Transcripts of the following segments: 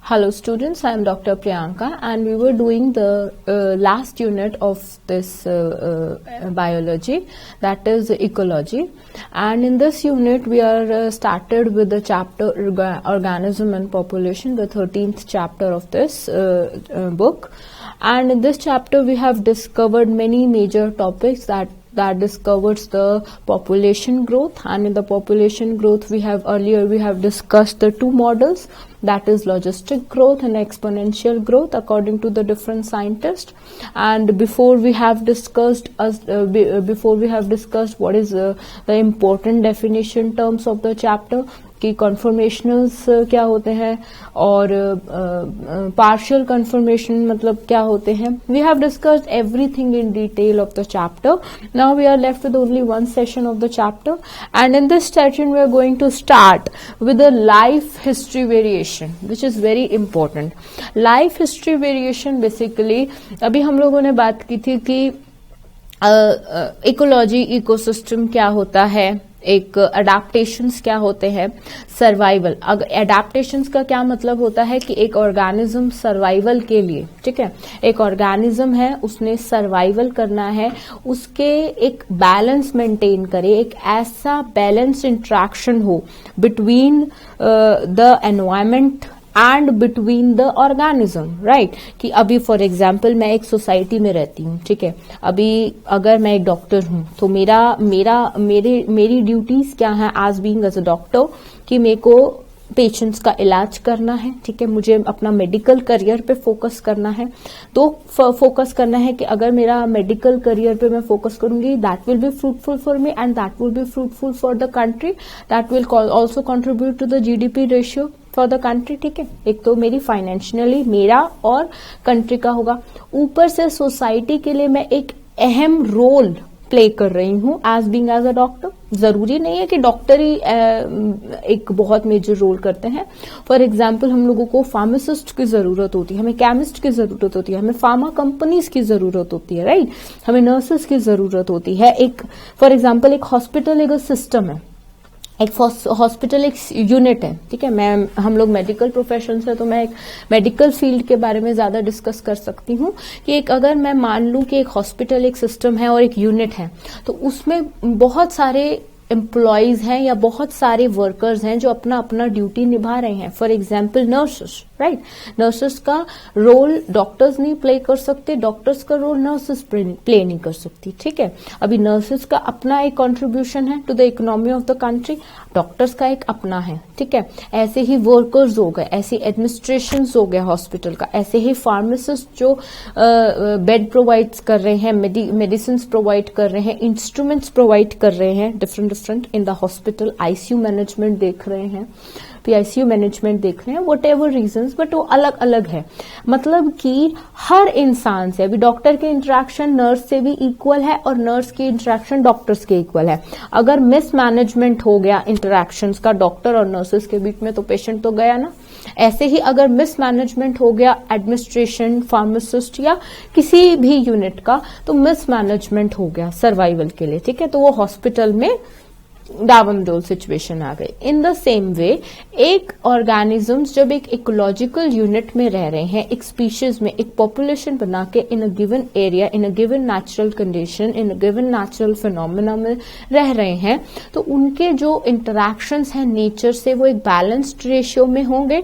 Hello students, I am Dr. Priyanka and we were doing the last unit of this biology, that is ecology, and in this unit we are started with the chapter organism and population, the 13th chapter of this book, and in this chapter we have discovered many major topics that discovers the population growth. And in the population growth we have discussed the two models, that is logistic growth and exponential growth according to the different scientists. And before we have discussed what is the important definition terms of the chapter, कि कन्फर्मेशनल्स क्या होते हैं और partial conformation मतलब क्या होते हैं. We have discussed everything in detail of the chapter. Now we are left with only one session of the chapter and in this session we are going to start with the life history variation which is very important. Life history variation basically अभी हम लोगों ने बात की थी कि ecology ecosystem क्या होता है, एक अडेप्टेशंस क्या होते हैं, सर्वाइवल. अगर अडेप्टेशंस का क्या मतलब होता है कि एक ऑर्गेनिज्म सर्वाइवल के लिए, ठीक है, एक ऑर्गेनिज्म है उसने सर्वाइवल करना है, उसके एक बैलेंस मेंटेन करे, एक ऐसा बैलेंस इंट्रैक्शन हो between the environment and between the organism, right. कि अभी फॉर एग्जाम्पल मैं एक सोसाइटी में रहती हूँ, ठीक है, अभी अगर मैं एक डॉक्टर हूँ तो मेरी ड्यूटीज क्या है as being as a doctor, कि मेरे को पेशेंट्स का इलाज करना है, ठीक है, मुझे अपना मेडिकल करियर पे फोकस करना है. तो फोकस करना है कि अगर मेरा मेडिकल करियर पे मैं फोकस करूंगी, that will be fruitful for me and that will be fruitful for the country, that will also contribute to the GDP ratio for the country, ठीक है. एक तो मेरी फाइनेंशियली मेरा और कंट्री का होगा, ऊपर से सोसाइटी के लिए मैं एक अहम रोल प्ले कर रही हूँ as being as a doctor. जरूरी नहीं है कि डॉक्टर ही एक बहुत मेजर रोल करते हैं. फॉर एग्जाम्पल हम लोगों को फार्मासिस्ट की जरूरत होती है, हमें केमिस्ट की जरूरत होती है, हमें फार्मा कंपनीज की जरूरत होती है, राइट. हमें नर्सेस की जरूरत होती है. एक फॉर एग्जाम्पल एक हॉस्पिटल एक सिस्टम है, एक हॉस्पिटल एक यूनिट है, ठीक है. हम लोग मेडिकल प्रोफेशन से, तो मैं एक मेडिकल फील्ड के बारे में ज्यादा डिस्कस कर सकती हूँ कि एक अगर मैं मान लूं कि एक हॉस्पिटल एक सिस्टम है और एक यूनिट है, तो उसमें बहुत सारे एम्प्लॉयज हैं या बहुत सारे वर्कर्स हैं जो अपना अपना ड्यूटी निभा रहे हैं. For example nurses, right. Nurses का रोल डॉक्टर्स नहीं प्ले कर सकते, डॉक्टर्स का रोल नर्सेस प्ले नहीं कर सकती, ठीक है. अभी नर्सेस का अपना एक कंट्रीब्यूशन है to the economy of the country, doctors का एक अपना है, ठीक है. ऐसे ही वर्कर्स हो गए, ऐसे एडमिनिस्ट्रेशन हो गया हॉस्पिटल का, ऐसे ही फार्मासिस्ट जो बेड प्रोवाइड कर रहे हैं, मेडिसिन प्रोवाइड कर रहे हैं, इंस्ट्रूमेंट्स प्रोवाइड कर रहे हैं different in the hospital. ICU management देख रहे हैं, पीआईसीयू मैनेजमेंट देख रहे हैं, वट एवर रीजन, बट वो अलग अलग है. मतलब कि हर इंसान से, अभी डॉक्टर के इंटरेक्शन नर्स से भी इक्वल है और नर्स की इंटरेक्शन डॉक्टर्स के इक्वल है. अगर मिसमैनेजमेंट हो गया इंटरेक्शंस का डॉक्टर और नर्सेस के बीच में तो पेशेंट तो गया ना. ऐसे ही अगर मिसमैनेजमेंट हो गया एडमिनिस्ट्रेशन, फार्मासिस्ट या किसी भी यूनिट का, तो मिसमैनेजमेंट हो गया सर्वाइवल के लिए, ठीक है. तो वो हॉस्पिटल में डावनडोल सिचुएशन आ गई. इन द सेम वे एक ऑर्गेनिजम्स जब एक इकोलॉजिकल यूनिट में रह रहे हैं, एक स्पीशीज में एक पॉपुलेशन बना के in a given area, in a given natural condition, in a given natural phenomena में रह रहे हैं, तो उनके जो इंटरैक्शंस हैं नेचर से वो एक बैलेंस्ड रेशियो में होंगे.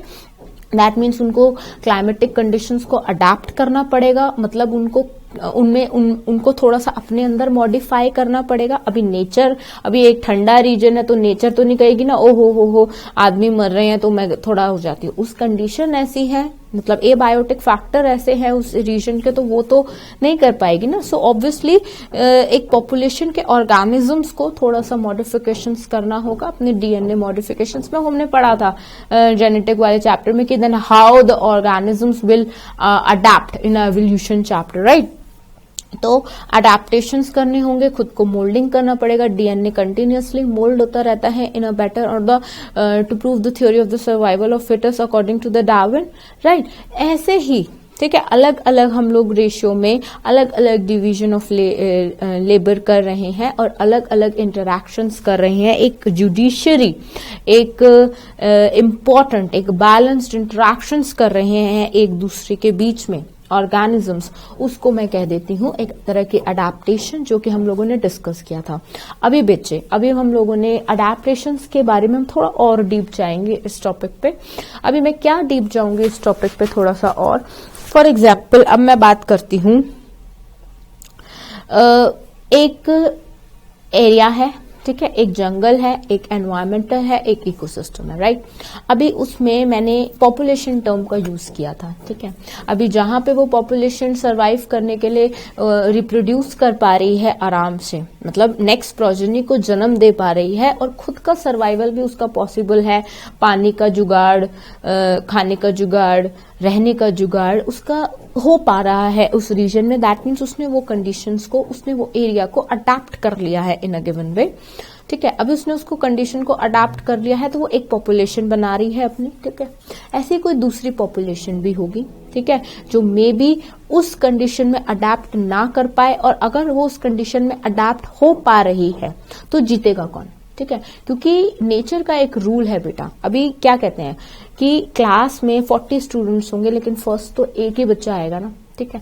दैट मीन्स उनको क्लाइमेटिक कंडीशंस को अडेप्ट करना पड़ेगा, मतलब उनको थोड़ा सा अपने अंदर मॉडिफाई करना पड़ेगा. अभी नेचर, अभी एक ठंडा रीजन है तो नेचर तो नहीं कहेगी ना ओ हो आदमी मर रहे हैं तो मैं थोड़ा हो जाती हूँ. उस कंडीशन ऐसी है, मतलब ए बायोटिक फैक्टर ऐसे है उस रीजन के, तो वो तो नहीं कर पाएगी ना. सो ऑब्वियसली एक पॉपुलेशन के ऑर्गेनिजम्स को थोड़ा सा मॉडिफिकेशंस करना होगा. अपने डीएनए मॉडिफिकेशंस में हमने पढ़ा था जेनेटिक वाले चैप्टर में कि then how the organisms will adapt in evolution chapter, right. तो अडेप्टेशंस करने होंगे, खुद को मोल्डिंग करना पड़ेगा. डीएनए कंटिन्यूअसली मोल्ड होता रहता है in a better or the to prove the theory of the survival of fittest according to the Darwin, right. ऐसे ही ठीक है, अलग अलग हम लोग रेशियो में अलग अलग डिवीजन ऑफ लेबर कर रहे हैं और अलग अलग इंटरैक्शंस कर रहे हैं। एक जुडिशरी, एक इम्पॉर्टेंट, एक बैलेंस्ड इंटरैक्शंस कर रहे हैं एक दूसरे के बीच में ऑर्गेनिजम्स, उसको मैं कह देती हूँ एक तरह की अडेप्टेशन, जो कि हम लोगों ने डिस्कस किया था। अभी बच्चे, अभी हम लोगों ने अडेप्टेशंस के बारे में हम थोड़ा और डीप जाएंगे इस टॉपिक पे। अभी मैं क्या डीप जाऊंगी इस टॉपिक पे थोड़ा सा और। फॉर एग्जाम्पल, अब मैं बात करती हूँ, एक एरिया है, ठीक है, एक जंगल है, एक एनवायरमेंटल है, एक इकोसिस्टम है, राइट। अभी उसमें मैंने पॉपुलेशन टर्म का यूज किया था, ठीक है। अभी जहां पे वो पॉपुलेशन सरवाइव करने के लिए रिप्रोड्यूस कर पा रही है आराम से, मतलब नेक्स्ट प्रोजेनी को जन्म दे पा रही है और खुद का सर्वाइवल भी उसका पॉसिबल है, पानी का जुगाड़, खाने का जुगाड़, रहने का जुगाड़ उसका हो पा रहा है उस रीजन में। दैट मीन्स उसने वो कंडीशंस को, उसने वो एरिया को अडेप्ट कर लिया है इन अ गिवन वे, ठीक है। अभी उसने उसको कंडीशन को अडेप्ट कर लिया है तो वो एक पॉपुलेशन बना रही है अपनी, ठीक है। ऐसी कोई दूसरी पॉपुलेशन भी होगी, ठीक है, जो मे बी उस कंडीशन में अडेप्ट ना कर पाए, और अगर वो उस कंडीशन में अडेप्ट हो पा रही है तो जीतेगा कौन, ठीक है। क्योंकि नेचर का एक रूल है बेटा। अभी क्या कहते हैं कि क्लास में 40 स्टूडेंट्स होंगे लेकिन फर्स्ट तो एक ही बच्चा आएगा ना, ठीक है।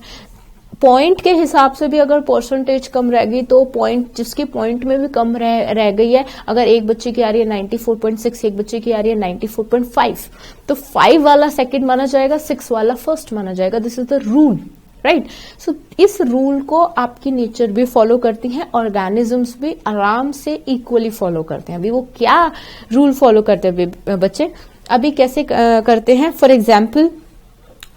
पॉइंट के हिसाब से भी अगर परसेंटेज कम रह गई तो पॉइंट, जिसकी पॉइंट में भी कम रह गई है, अगर एक बच्चे की आ रही है 94.6, एक बच्चे की आ रही है 94.5, तो 5 वाला सेकंड माना जाएगा, 6 वाला फर्स्ट माना जाएगा। This is the rule, right. So इस रूल को आपकी नेचर भी फॉलो करती है, ऑर्गेनिजम्स भी आराम से इक्वली फॉलो करते हैं। अभी वो क्या रूल फॉलो करते हैं बच्चे, अभी कैसे करते हैं। फॉर एग्जाम्पल,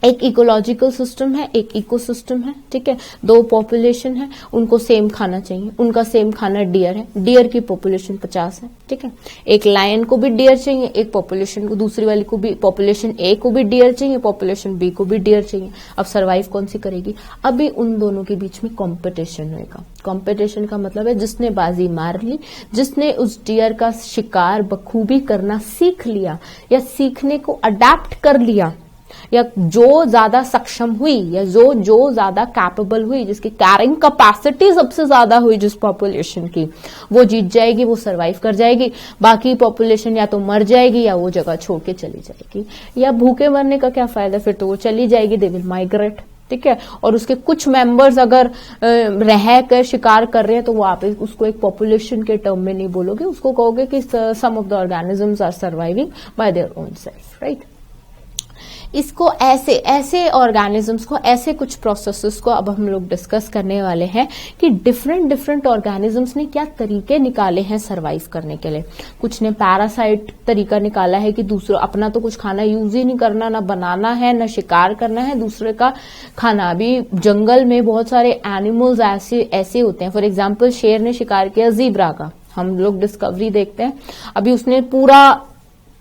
एक इकोलॉजिकल सिस्टम है, एक इकोसिस्टम है, ठीक है। दो पॉपुलेशन है, उनको सेम खाना चाहिए, उनका सेम खाना डियर है, डियर की पॉपुलेशन 50 है, ठीक है। एक लायन को भी डियर चाहिए, एक पॉपुलेशन को, दूसरी वाली को भी, पॉपुलेशन ए को भी डियर चाहिए, पॉपुलेशन बी को भी डियर चाहिए। अब सर्वाइव कौन सी करेगी? अभी उन दोनों के बीच में कॉम्पिटिशन होगा। कॉम्पिटिशन का मतलब है जिसने बाजी मार ली, जिसने उस डियर का शिकार बखूबी करना सीख लिया या सीखने को अडेप्ट कर लिया, या जो ज्यादा सक्षम हुई, या जो ज्यादा कैपेबल हुई, जिसकी कैरिंग कैपेसिटी सबसे ज्यादा हुई जिस पॉपुलेशन की, वो जीत जाएगी, वो सरवाइव कर जाएगी। बाकी पॉपुलेशन या तो मर जाएगी या वो जगह छोड़ के चली जाएगी, या भूखे मरने का क्या फायदा, फिर तो वो चली जाएगी, दे विल माइग्रेट, ठीक है। और उसके कुछ मेंबर्स अगर रह कर शिकार कर रहे हैं तो वो आप उसको एक पॉपुलेशन के टर्म में नहीं बोलोगे, उसको कहोगे कि some of the organisms are surviving by their own self, right. इसको ऐसे ऑर्गेनिजम्स को, ऐसे कुछ प्रोसेसेस को अब हम लोग डिस्कस करने वाले हैं कि डिफरेंट ऑर्गेनिजम्स ने क्या तरीके निकाले हैं सरवाइव करने के लिए। कुछ ने पैरासाइट तरीका निकाला है कि दूसरा अपना तो कुछ खाना यूज ही नहीं करना, ना बनाना है, ना शिकार करना है, दूसरे का खाना। अभी जंगल में बहुत सारे एनिमल्स ऐसे होते हैं। फॉर एग्जाम्पल, शेर ने शिकार किया ज़ीब्रा का, हम लोग डिस्कवरी देखते हैं। अभी उसने पूरा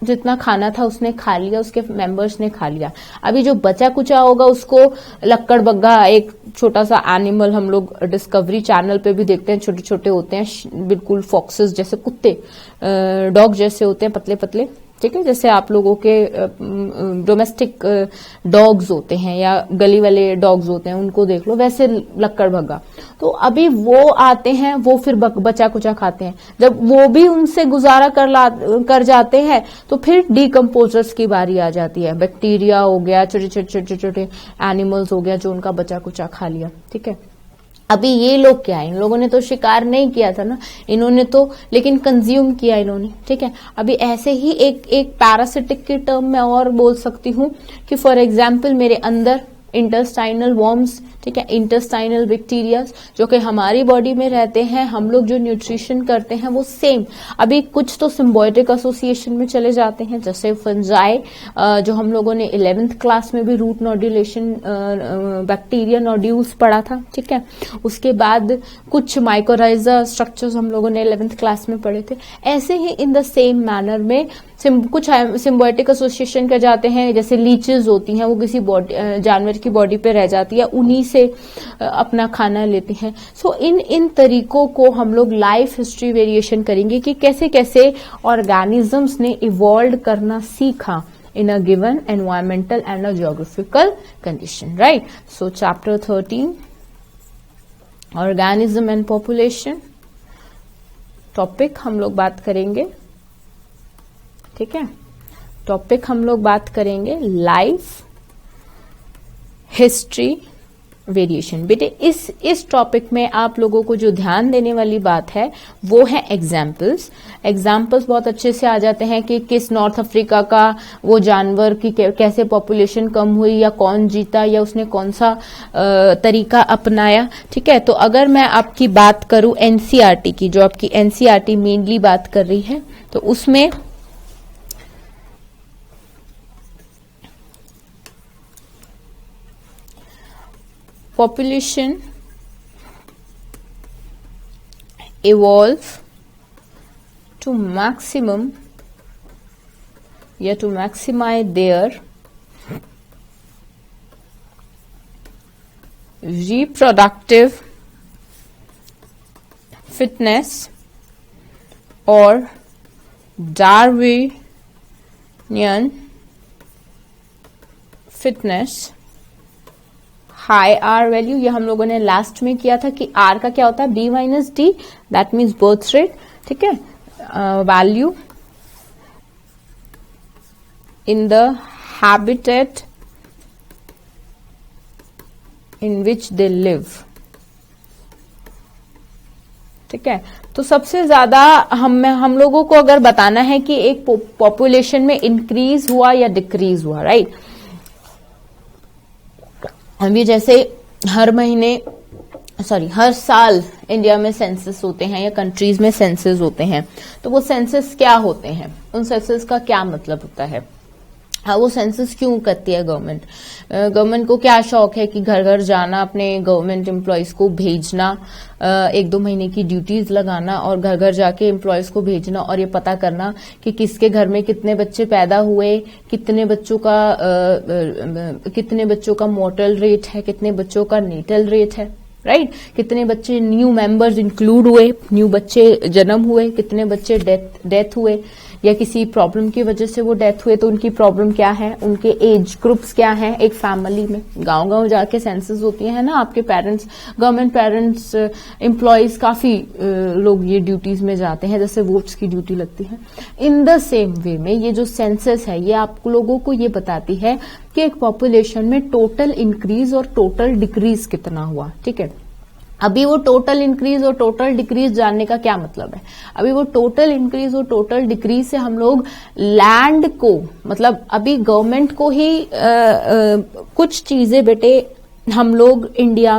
जितना खाना था उसने खा लिया, उसके मेंबर्स ने खा लिया। अभी जो बचा कुचा होगा उसको लक्कड़ बग्गा, एक छोटा सा एनिमल हम लोग डिस्कवरी चैनल पे भी देखते हैं, छोटे छोटे होते हैं, बिल्कुल फॉक्सेस जैसे, कुत्ते, डॉग जैसे होते हैं, पतले पतले, ठीक है, जैसे आप लोगों के डोमेस्टिक डॉग्स होते हैं या गली वाले डॉग्स होते हैं, उनको देख लो, वैसे लक्कड़ भग्गा। तो अभी वो आते हैं, वो फिर बचा कुचा खाते हैं। जब वो भी उनसे गुजारा कर जाते हैं तो फिर डीकम्पोजर्स की बारी आ जाती है। बैक्टीरिया हो गया, छोटे एनिमल्स हो गया जो उनका बचा कुचा खा लिया, ठीक है। अभी ये लोग क्या है, इन लोगों ने तो शिकार नहीं किया था ना, इन्होंने तो लेकिन कंज्यूम किया इन्होंने, ठीक है। अभी ऐसे ही एक पैरासिटिक की टर्म में और बोल सकती हूँ कि फॉर एग्जाम्पल मेरे अंदर इंटेस्टाइनल वर्म्स, ठीक है, इंटेस्टाइनल बैक्टीरिया जो कि हमारी बॉडी में रहते हैं, हम लोग जो न्यूट्रिशन करते हैं वो सेम। अभी कुछ तो सिम्बायोटिक एसोसिएशन में चले जाते हैं, जैसे फंजाई, जो हम लोगों ने 11th क्लास में भी रूट नोड्यूलेशन बैक्टीरिया नोड्यूल्स पढ़ा था, ठीक है। उसके बाद कुछ माइकोराइजा स्ट्रक्चर्स हम लोगों ने 11th क्लास में पढ़े थे। ऐसे ही इन द सेम मैनर में कुछ सिम्बायोटिक एसोसिएशन कर जाते हैं, जैसे लीचेस होती हैं, वो किसी जानवर की बॉडी पे रह जाती है, उन्हीं से अपना खाना लेते हैं। सो इन तरीकों को हम लोग लाइफ हिस्ट्री वेरिएशन करेंगे कि कैसे कैसे ऑर्गेनिजम्स ने इवॉल्व करना सीखा in a given environmental and a geographical condition, right? So chapter 13, organism and population, topic हम लोग बात करेंगे, ठीक है, टॉपिक हम लोग बात करेंगे लाइफ, हिस्ट्री, वेरिएशन। बेटे इस टॉपिक में आप लोगों को जो ध्यान देने वाली बात है वो है एग्जाम्पल्स। एग्जाम्पल्स बहुत अच्छे से आ जाते हैं कि किस नॉर्थ अफ्रीका का वो जानवर की कैसे पॉपुलेशन कम हुई, या कौन जीता, या उसने कौन सा तरीका अपनाया, ठीक है। तो अगर मैं आपकी बात करूं एनसीईआरटी की, जो आपकी एनसीईआरटी मेनली बात कर रही है, तो उसमें population evolve to maximum या to maximize their reproductive fitness or Darwinian fitness, high R value. ये हम लोगों ने लास्ट में किया था कि आर का क्या होता है, B minus D, that means birth rate, ठीक है, value in the habitat in which they live, ठीक है। तो सबसे ज्यादा हम लोगों को अगर बताना है कि एक पॉपुलेशन में इंक्रीज हुआ या डिक्रीज हुआ, राइट। अभी जैसे हर साल इंडिया में सेंसस होते हैं या कंट्रीज में सेंसस होते हैं, तो वो सेंसस क्या होते हैं, उन सेंसस का क्या मतलब होता है, हाँ, वो सेंसस क्यों करती है गवर्नमेंट। गवर्नमेंट को क्या शौक है कि घर घर जाना, अपने गवर्नमेंट एम्प्लॉयज को भेजना, 1-2 महीने की ड्यूटीज लगाना और घर घर जाके एम्प्लॉयज को भेजना और ये पता करना कि किसके घर में कितने बच्चे पैदा हुए, कितने बच्चों का मोर्टल रेट है, कितने बच्चों का नेटल रेट है, राइट, कितने बच्चे न्यू मेंबर्स इंक्लूड हुए, न्यू बच्चे जन्म हुए, कितने बच्चे डेथ हुए, या किसी प्रॉब्लम की वजह से वो डेथ हुए तो उनकी प्रॉब्लम क्या है, उनके एज ग्रुप्स क्या हैं एक फैमिली में। गांव-गांव जाके सेंसस होती है ना, आपके पेरेंट्स, गवर्नमेंट पेरेंट्स, एम्प्लॉयज, काफी लोग ये ड्यूटीज में जाते हैं, जैसे वोट्स की ड्यूटी लगती है। इन द सेम वे में ये जो सेंसस है ये आप लोगों को ये बताती है कि एक पॉपुलेशन में टोटल इंक्रीज और टोटल डिक्रीज कितना हुआ, ठीक है। अभी वो टोटल इंक्रीज और टोटल डिक्रीज जानने का क्या मतलब है, अभी वो टोटल इंक्रीज और टोटल डिक्रीज से हम लोग लैंड को, मतलब अभी गवर्नमेंट को ही कुछ चीजें बेटे हम लोग इंडिया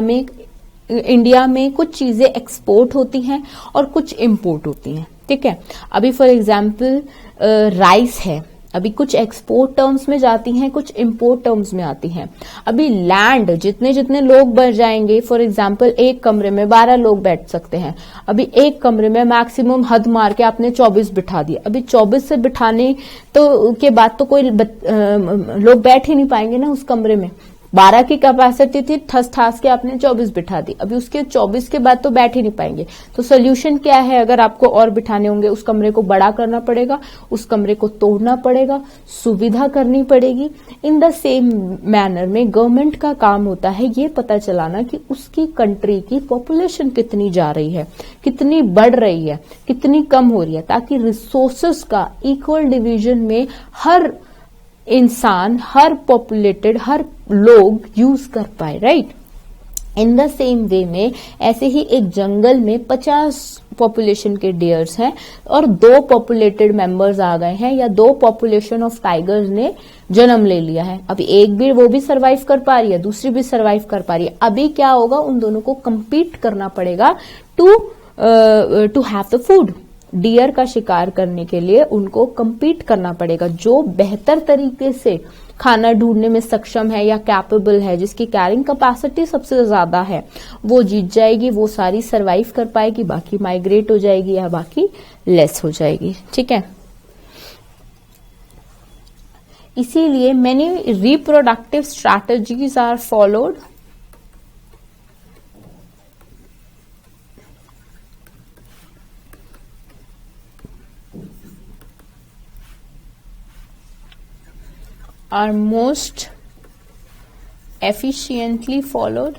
में कुछ चीजें एक्सपोर्ट होती हैं और कुछ इंपोर्ट होती हैं, ठीक है। अभी फॉर एग्जांपल राइस है, अभी कुछ एक्सपोर्ट टर्म्स में जाती हैं, कुछ इंपोर्ट टर्म्स में आती हैं। अभी लैंड, जितने जितने लोग बढ़ जाएंगे, फॉर एग्जांपल एक कमरे में 12 लोग बैठ सकते हैं, अभी एक कमरे में मैक्सिमम हद मार के आपने 24 बिठा दिए। अभी 24 से बिठाने तो के बाद तो कोई लोग बैठ ही नहीं पाएंगे ना उस कमरे में। 12 की कैपेसिटी थी, ठस ठास के आपने 24 बिठा दी, अभी उसके 24 के बाद तो बैठ ही नहीं पाएंगे। तो सोल्यूशन क्या है, अगर आपको और बिठाने होंगे, उस कमरे को बड़ा करना पड़ेगा, उस कमरे को तोड़ना पड़ेगा, सुविधा करनी पड़ेगी। इन द सेम मैनर में गवर्नमेंट का काम होता है ये पता चलाना कि उसकी कंट्री की पॉपुलेशन कितनी जा रही है, कितनी बढ़ रही है, कितनी कम हो रही है, ताकि रिसोर्सेस का इक्वल डिवीजन में हर इंसान, हर पॉपुलेटेड, हर लोग यूज कर पाए, right. In the same way में ऐसे ही एक जंगल में 50 पॉपुलेशन के डियर्स हैं और 2 पॉपुलेटेड मेंबर्स आ गए हैं, या 2 पॉपुलेशन ऑफ टाइगर्स ने जन्म ले लिया है। अभी एक भी वो भी सरवाइव कर पा रही है, दूसरी भी सरवाइव कर पा रही है। अभी क्या होगा, उन दोनों को compete करना पड़ेगा to have the food. Deer का शिकार करने के लिए उनको compete करना पड़ेगा। जो बेहतर तरीके से खाना ढूंढने में सक्षम है या कैपेबल है, जिसकी कैरिंग कैपेसिटी सबसे ज्यादा है, वो जीत जाएगी, वो सारी सरवाइव कर पाएगी, बाकी माइग्रेट हो जाएगी या बाकी लेस हो जाएगी, ठीक है। इसीलिए many reproductive strategies are followed are most efficiently followed.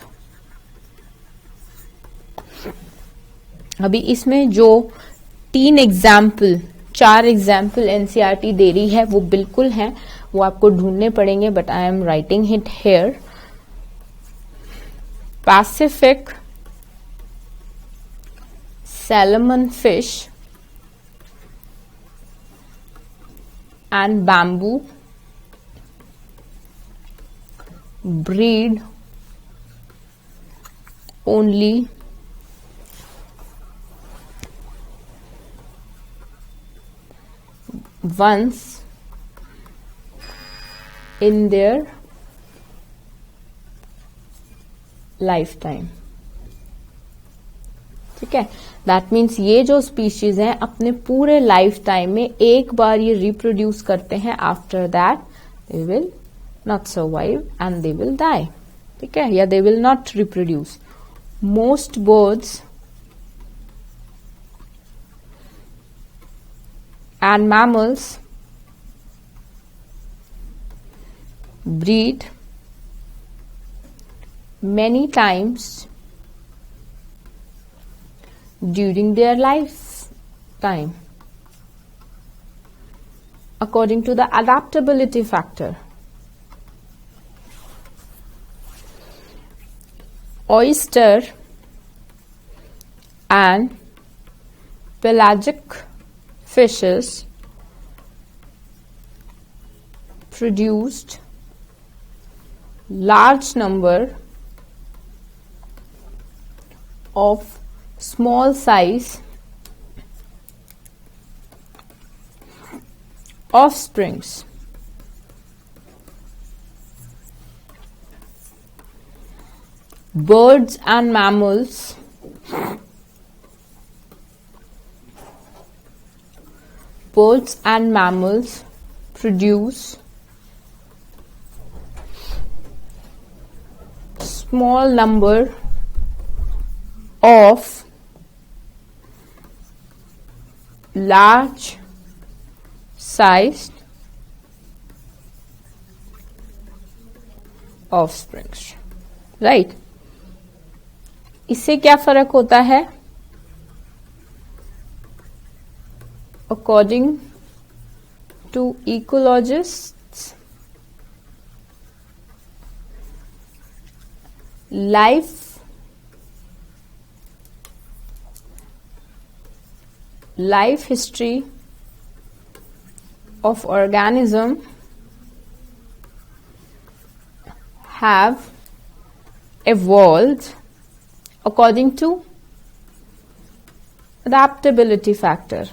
अभी इसमें जो 4 एग्जाम्पल एनसीईआरटी दे रही है वो बिल्कुल है, वो आपको ढूंढने पड़ेंगे, but I am writing it here. Pacific salmon fish and bamboo breed only once in their lifetime. ठीक है, दैट मीन्स ये जो स्पीशीज हैं अपने पूरे लाइफ टाइम में एक बार ये रिप्रोड्यूस करते हैं, after that they will not survive and they will die. ठीक है, या they will not reproduce. Most birds and mammals breed many times during their lifetime according to the adaptability factor. Oyster and pelagic fishes produced large number of small size offsprings. Birds and mammals produce small number of large sized offsprings. Right, इससे क्या फर्क होता है? According to ecologists, life history of organism have evolved according to adaptability factor.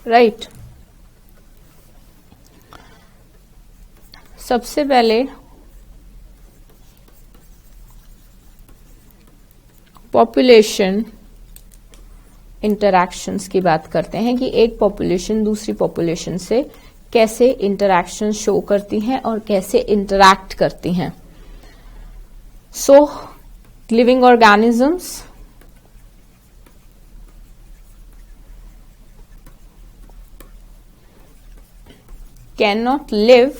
Right, सबसे पहले population interactions की बात करते हैं कि एक पॉपुलेशन दूसरी पॉपुलेशन से कैसे इंटरैक्शन शो करती हैं और कैसे इंटरैक्ट करती हैं. So living organisms cannot live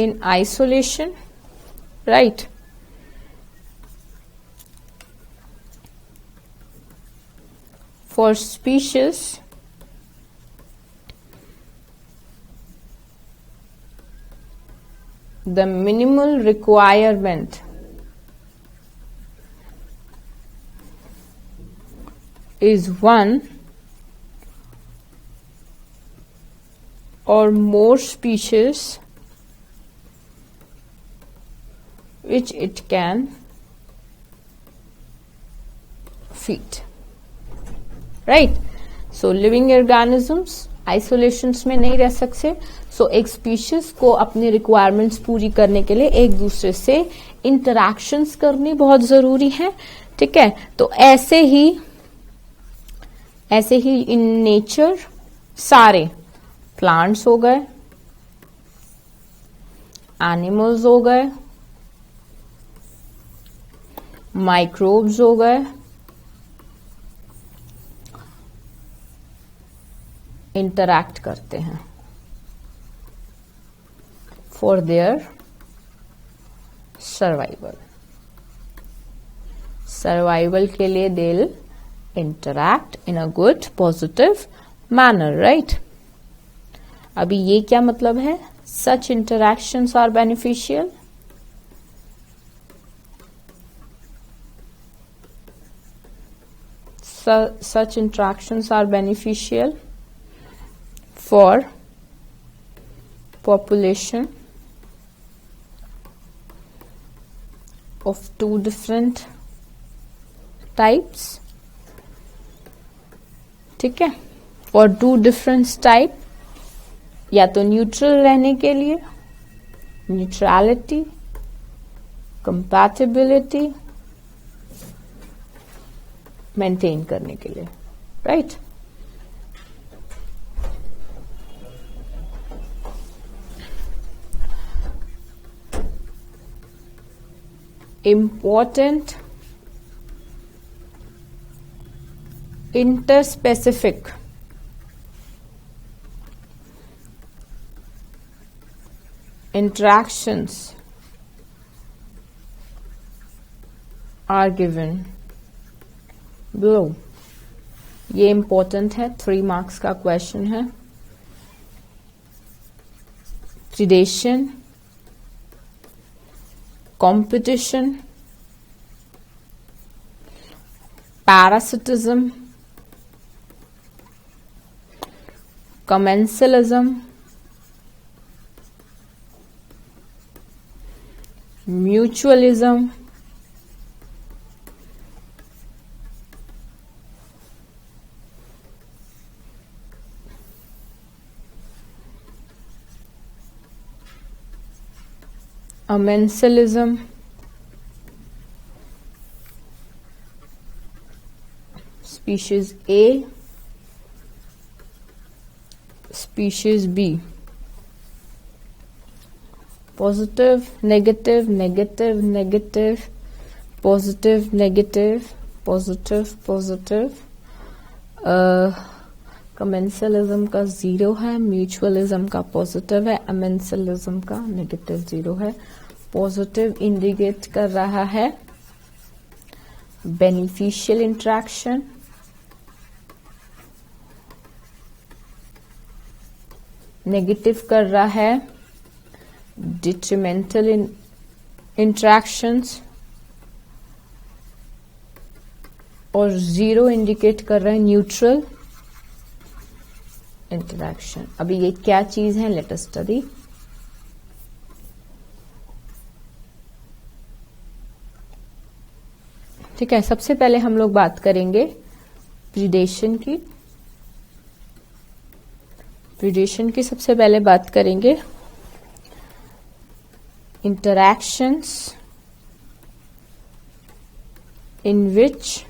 in isolation, right? For species, the minimal requirement is one or more species which it can feed. Right? So living organisms isolations में नहीं रह सकते. So एक species को अपनी requirements पूरी करने के लिए एक दूसरे से interactions करनी बहुत जरूरी है. ठीक है, तो ऐसे ही in nature सारे प्लांट्स हो गए, एनिमल्स हो गए, माइक्रोब्स हो गए, इंटरैक्ट करते हैं फॉर देयर सर्वाइवल के लिए they will interact in a good positive manner, right. अभी ये क्या मतलब है? Such interactions are beneficial, such interactions are beneficial for population of two different types, ठीक है, for two different type, या तो न्यूट्रल रहने के लिए, न्यूट्रलिटी, कंपैटिबिलिटी मेंटेन करने के लिए, right. Important interspecific interactions are given below. ये इंपॉर्टेंट है, 3 मार्क्स का क्वेश्चन है। Predation, competition, parasitism, commensalism, mutualism, amensalism, species A, species B, positive, negative, negative, negative, positive, negative, positive, positive, commensalism का 0 है, mutualism का पॉजिटिव है, amensalism का negative 0 है। पॉजिटिव इंडिकेट कर रहा है बेनिफिशियल इंटरैक्शन, नेगेटिव कर रहा है डिट्रीमेंटल इंटरैक्शंस, और 0 इंडिकेट कर रहा है न्यूट्रल इंटरैक्शन। अभी ये क्या चीज है, लेट अस स्टडी। ठीक है, सबसे पहले हम लोग बात करेंगे प्रीडेशन की। प्रीडेशन की सबसे पहले बात करेंगे interactions in which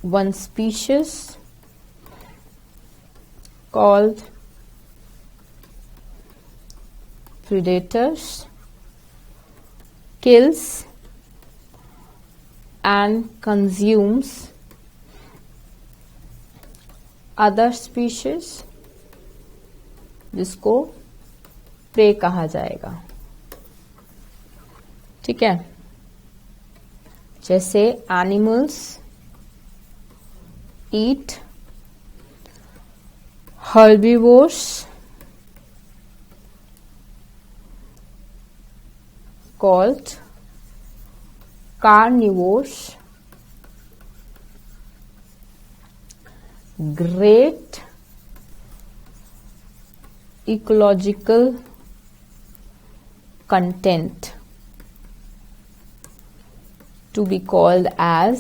one species called predators kills and consumes other species, जिसको prey कहा जाएगा। ठीक है, जैसे animals eat herbivores called carnivores, great ecological content to be called as,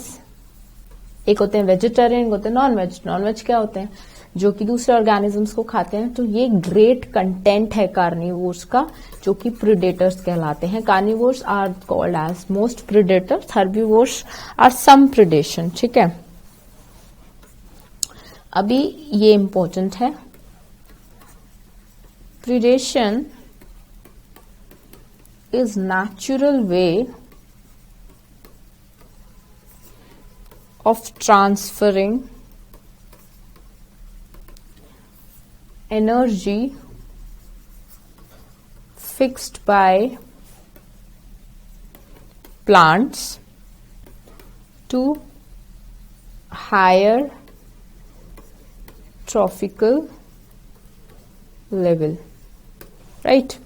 एक होते हैं वेजिटेरियन, एक होते हैं नॉन वेज। नॉन वेज क्या होते हैं, जो कि दूसरे ऑर्गेनिजम्स को खाते हैं। तो ये ग्रेट कंटेंट है कार्निवोर्स का, जो कि प्रीडेटर्स कहलाते हैं। Carnivores are called as most predators, herbivores are some predation. ठीक है, अभी ये इंपॉर्टेंट है। Predation is natural way of transferring energy fixed by plants to higher trophical level, right?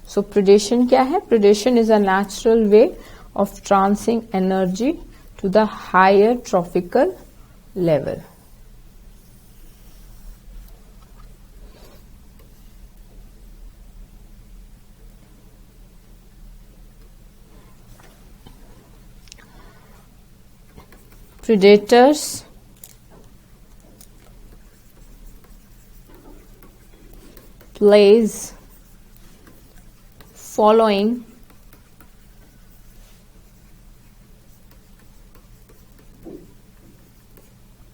So predation क्या है? Predation is a natural way of transferring energy to the higher trophical level. Predators plays following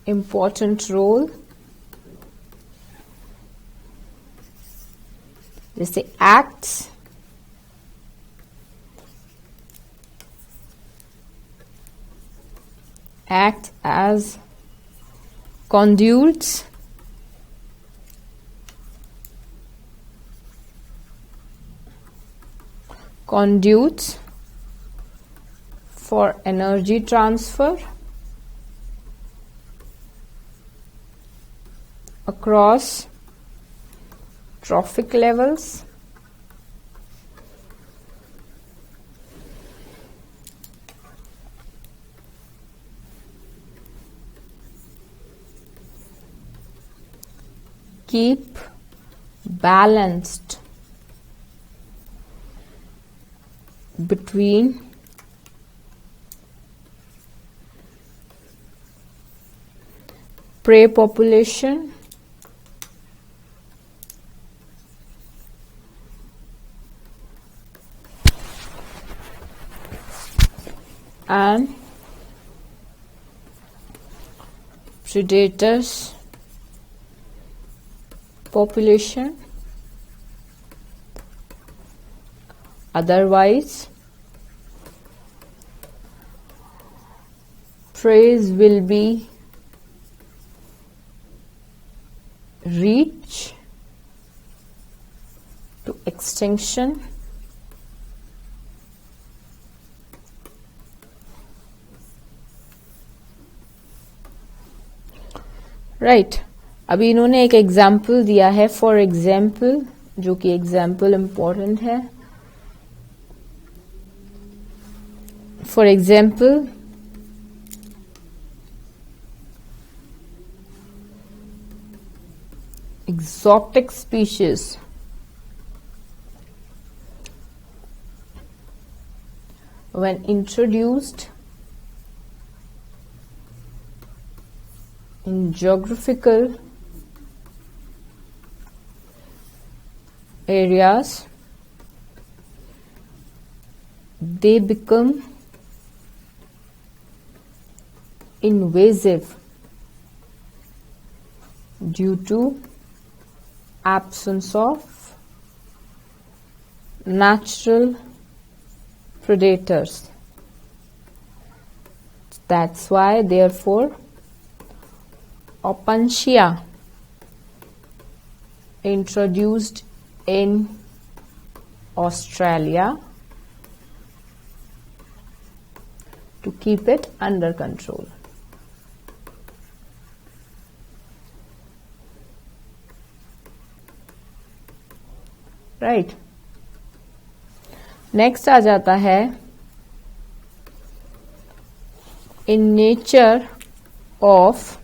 important role, जैसे acts act as conduits for energy transfer across trophic levels, keep balanced between prey population and predators population. Otherwise, prey will be reach to extinction right अभी इन्होंने एक example दिया है for example जो कि example important है for example exotic species when introduced in geographical areas they become invasive due to absence of natural predators. That's why, therefore, Opuntia introduced in Australia to keep it under control. Right next आ जाता है in nature of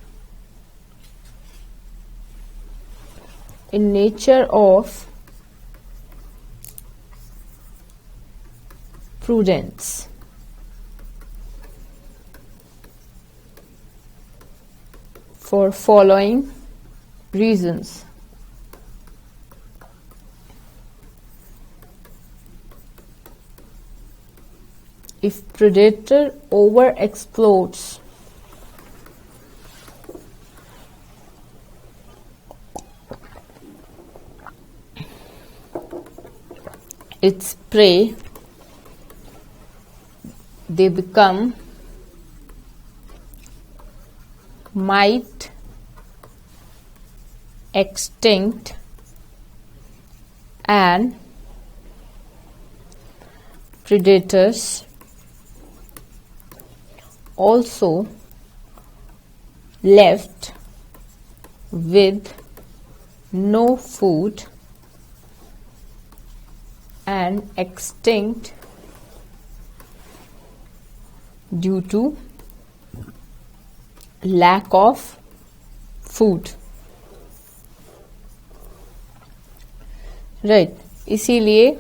prudence for following reasons. If predator overexploits its prey, they become might extinct and predators also left with no food and extinct due to lack of food. Right इसीलिए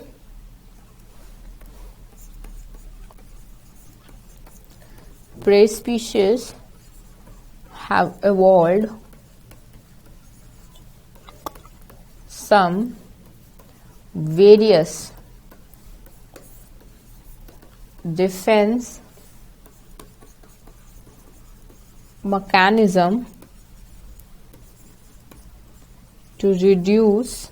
prey species have evolved some various defense mechanism to reduce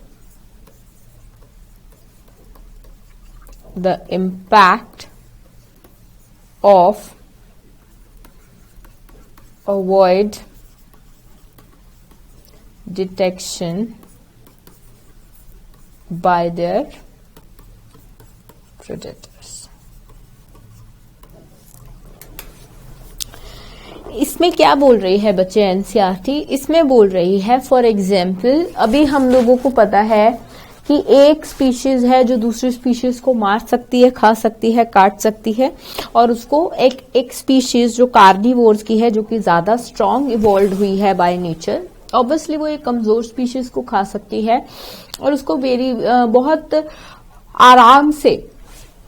the impact of avoid detection by their predators. इसमें क्या बोल रही है बच्चे NCERT? इसमें बोल रही है फॉर एग्जाम्पल अभी हम लोगों को पता है कि एक स्पीशीज है जो दूसरी स्पीशीज को मार सकती है, खा सकती है, काट सकती है, और उसको एक स्पीशीज जो कार्निवोर्स की है, जो कि ज्यादा स्ट्रांग इवॉल्व हुई है बाय नेचर, ऑब्वियसली वो एक कमजोर स्पीशीज को खा सकती है और उसको बहुत आराम से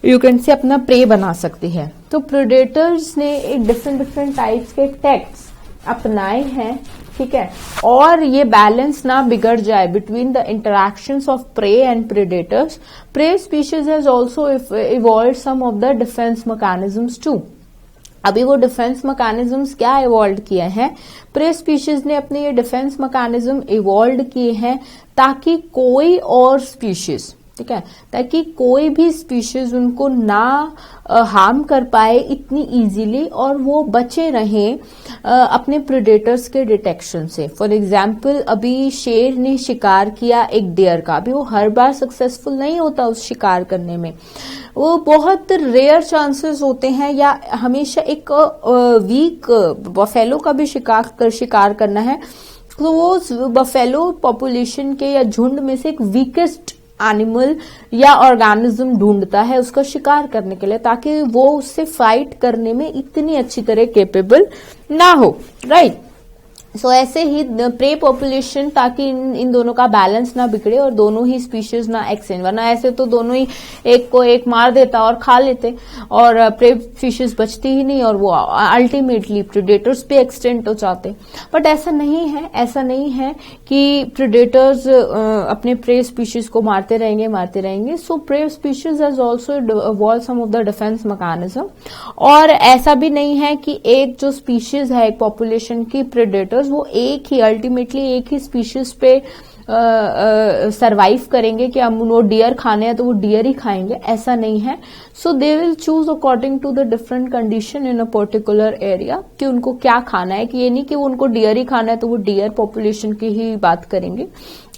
यू कैन से अपना प्रे बना सकती है। तो प्रेडेटर्स ने एक डिफरेंट टाइप्स के टैक्ट्स अपनाए हैं, ठीक है, और ये बैलेंस ना बिगड़ जाए between the interactions of prey and predators. Prey species has also evolved some of the defence mechanisms too. अभी वो डिफेंस मैकेनिज्म्स क्या इवॉल्व किए हैं? प्रे स्पीशीज ने अपने ये डिफेंस मैकेनिज्म इवॉल्व किए हैं ताकि कोई और स्पीशीज, ठीक है, ताकि कोई भी स्पीशीज उनको ना हार्म कर पाए इतनी इजीली और वो बचे रहें अपने प्रेडेटर्स के डिटेक्शन से। फॉर एग्जाम्पल अभी शेर ने शिकार किया एक डियर का, अभी वो हर बार सक्सेसफुल नहीं होता उस शिकार करने में, वो बहुत रेयर चांसेस होते हैं, या हमेशा एक वीक बफेलो का भी शिकार करना है तो वो बफेलो पॉपुलेशन के या झुंड में से एक वीकेस्ट एनिमल या ऑर्गेनिज्म ढूंढता है उसका शिकार करने के लिए, ताकि वो उससे फाइट करने में इतनी अच्छी तरह कैपेबल ना हो, राइट। सो ऐसे ही प्रे पॉपुलेशन, ताकि इन दोनों का बैलेंस ना बिगड़े और दोनों ही स्पीशीज ना एक्सटेंड, वरना ऐसे तो दोनों ही एक को एक मार देता और खा लेते और प्रे स्पीशीज बचती ही नहीं और वो अल्टीमेटली प्रेडेटर्स पे एक्सटेंड हो जाते। बट ऐसा नहीं है, ऐसा नहीं है कि प्रेडेटर्स अपने प्रे स्पीशीज को मारते रहेंगे। So prey species has also evolved some of the defence mechanism, और ऐसा भी नहीं है कि एक जो स्पीशीज है एक पॉपुलेशन की प्रेडेटर्स वो एक ही अल्टीमेटली एक ही स्पीशीज पे सरवाइव करेंगे कि हम वो डियर खाने हैं तो वो डियर ही खाएंगे, ऐसा नहीं है। So they will choose according to the different condition in a particular area कि उनको क्या खाना है, कि ये नहीं कि वो उनको डियर ही खाना है तो वो डियर पॉपुलेशन की ही बात करेंगे,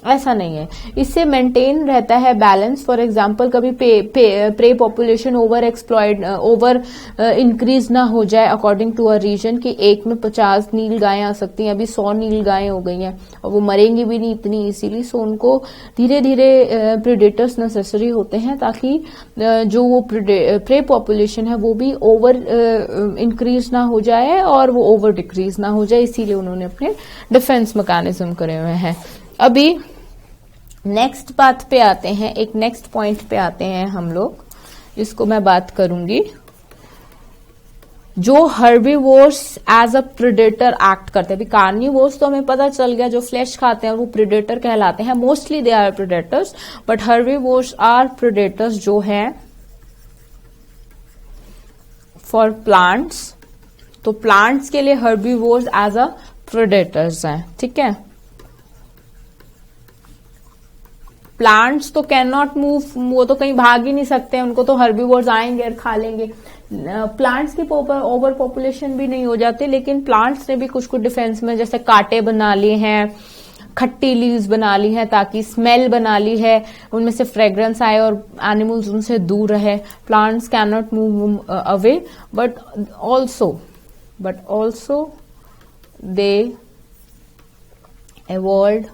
ऐसा नहीं है। इससे मेंटेन रहता है बैलेंस। फॉर एग्जांपल कभी pray population over exploited over increase ना हो जाए अकॉर्डिंग टू अ रीजन कि एक में 50 नील गायें आ सकती हैं, अभी 100 नील गायें हो गई हैं और वो मरेंगी भी नहीं इतनी इजीली। सो उनको धीरे धीरे प्रेडेटर्स नेसेसरी होते हैं ताकि जो वो प्रे पॉपुलेशन है वो भी ओवर इंक्रीज ना हो जाए और वो ओवर डिक्रीज ना हो जाए, इसीलिए उन्होंने अपने डिफेंस मैकेनिज्म करे हुए हैं। अभी नेक्स्ट बात पे आते हैं, एक नेक्स्ट पॉइंट पे आते हैं हम लोग, जिसको मैं बात करूंगी, जो herbivores as a predator act करते हैं। अभी कार्निवोर्स तो हमें पता चल गया जो फ्लैश खाते हैं वो प्रेडेटर कहलाते हैं, mostly they are predators, but herbivores are predators जो हैं फॉर प्लांट्स। तो प्लांट्स के लिए हर्बीवोर्स एज अ प्रेडेटर्स हैं, ठीक है। प्लांट्स तो कैन नॉट मूव, वो तो कहीं भाग ही नहीं सकते, उनको तो हर्बीवोर्स आएंगे और खा लेंगे। प्लांट्स की ओवर पॉपुलेशन भी नहीं हो जाती, लेकिन प्लांट्स ने भी कुछ कुछ डिफेंस में जैसे कांटे बना लिए हैं, खट्टी लीव्स बना ली है ताकि स्मेल बना ली है, उनमें से फ्रेग्रेंस आए और एनिमल्स उनसे दूर रहे. Plants can not move away, but also they evolved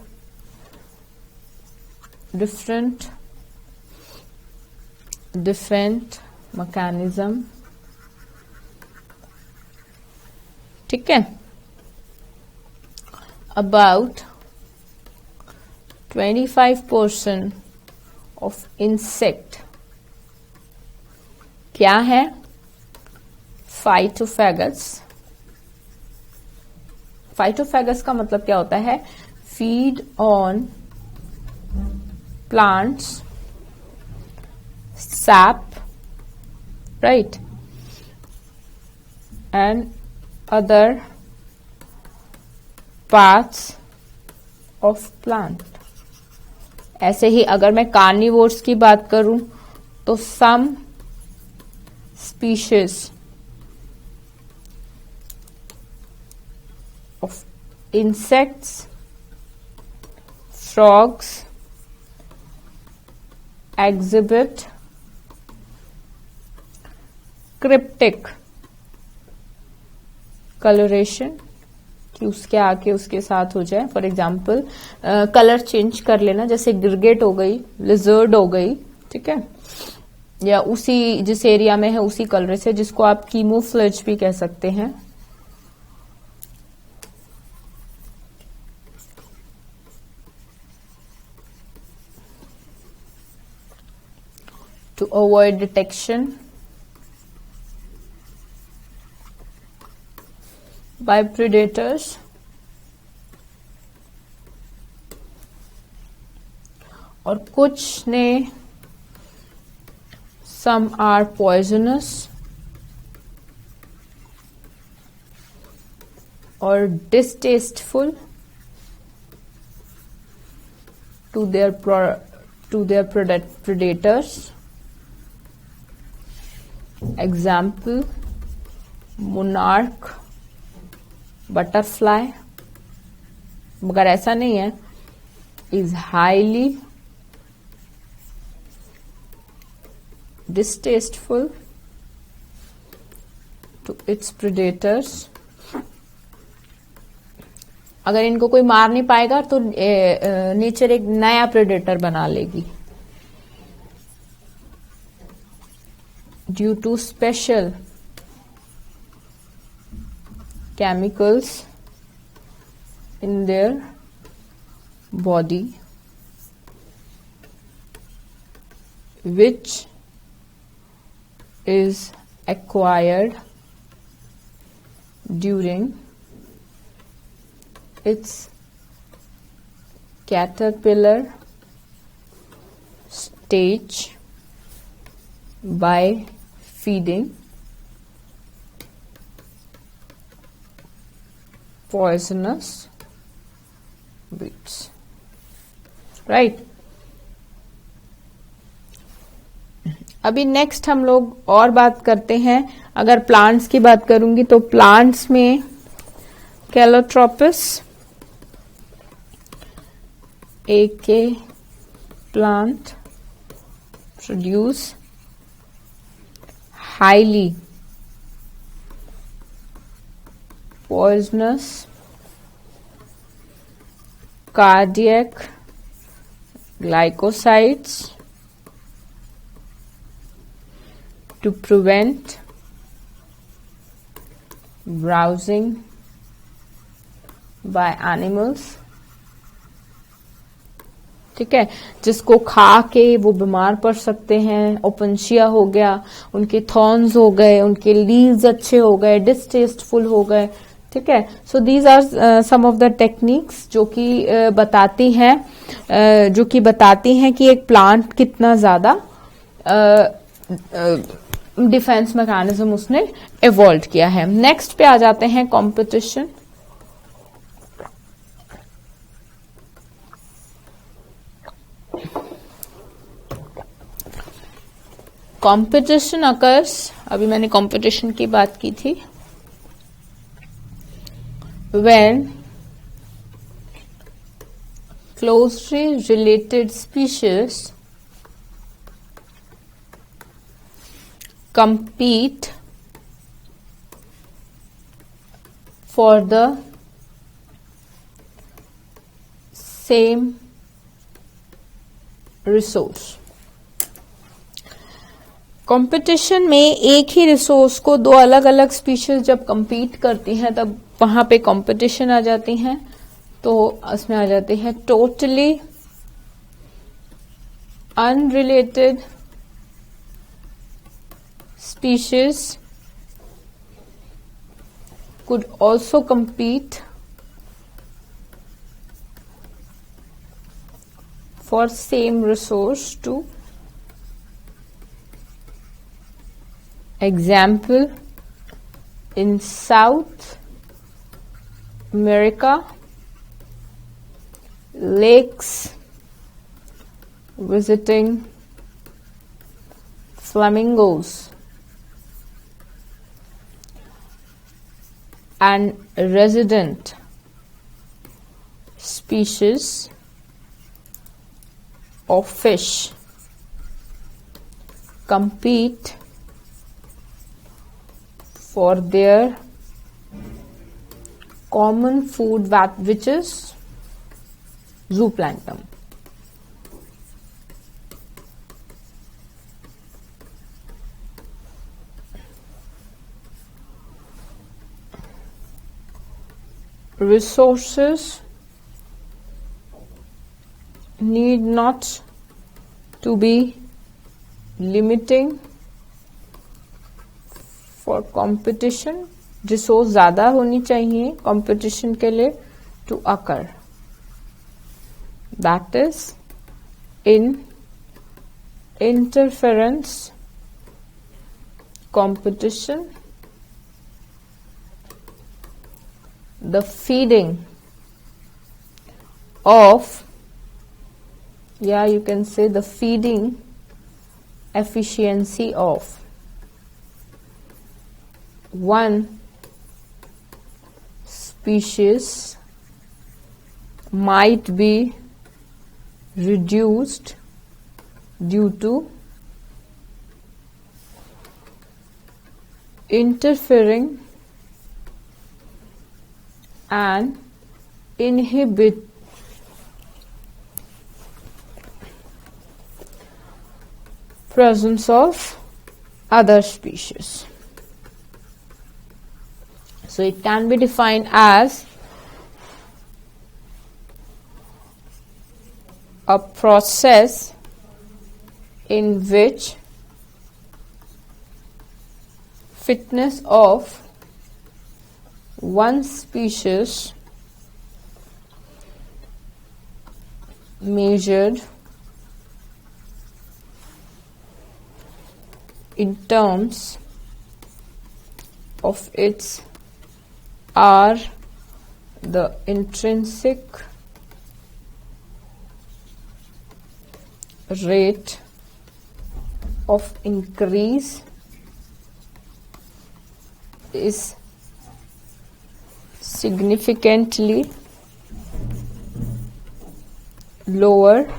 different mechanism. ठीक है. About 25% of insect क्या है? फाइटोफेगस. फाइटोफेगस का मतलब क्या होता है? Feed on plants sap, right, and other parts of plant. ऐसे ही अगर मैं कार्निवोर्स की बात करूं तो some species of insects, frogs exhibit cryptic colouration, कि उसके आके उसके साथ हो जाए. फॉर एग्जाम्पल कलर चेंज कर लेना, जैसे गिरगेट हो गई, लिजर्ड हो गई, ठीक है, या उसी जिस एरिया में है उसी कलर से, जिसको आप कीमोफ्लेज भी कह सकते हैं. To avoid detection by predators, और कुछ ने some are poisonous or distasteful to their predators. Example, monarch butterfly, मगर ऐसा नहीं है, is highly distasteful to its predators. अगर इनको कोई मार नहीं पाएगा तो नेचर एक नया प्रेडेटर बना लेगी. Due to special chemicals in their body which is acquired during its caterpillar stage by feeding poisonous weeds, right. अभी नेक्स्ट हम लोग और बात करते हैं. अगर प्लांट्स की बात करूंगी तो प्लांट्स में कैलोट्रोपिस, एक plant produce highly poisonous cardiac glycosides to prevent browsing by animals. ठीक है, जिसको खा के वो बीमार पड़ सकते हैं. ओपनशिया हो गया, उनके थॉर्न्स हो गए, उनके लीव्स अच्छे हो गए, डिस्टेस्टफुल हो गए. ठीक है, so these are some of the techniques जो कि बताती हैं कि एक प्लांट कितना ज्यादा डिफेंस मैकेनिज्म उसने इवॉल्व किया है. नेक्स्ट पे आ जाते हैं कंपटीशन. competition occurs, अभी मैंने competition की बात की थी, when closely related species compete for the same resource. Competition में एक ही रिसोर्स को दो अलग अलग स्पीशीज जब compete करती हैं तब वहां पे कंपटीशन आ जाती हैं. तो उसमें आ जाती है totally unrelated species could also compete for same resource too. Example, in South America, lakes visiting flamingos and resident species of fish compete for their common food, which is zooplankton. Resources need not to be limiting for competition. Resource ज्यादा होनी चाहिए competition के लिए to occur. That is in interference competition, the feeding of, you can say the feeding efficiency of one species might be reduced due to interfering and inhibit presence of other species. So it can be defined as a process in which fitness of one species measured in terms of its are the intrinsic rate of increase is significantly lower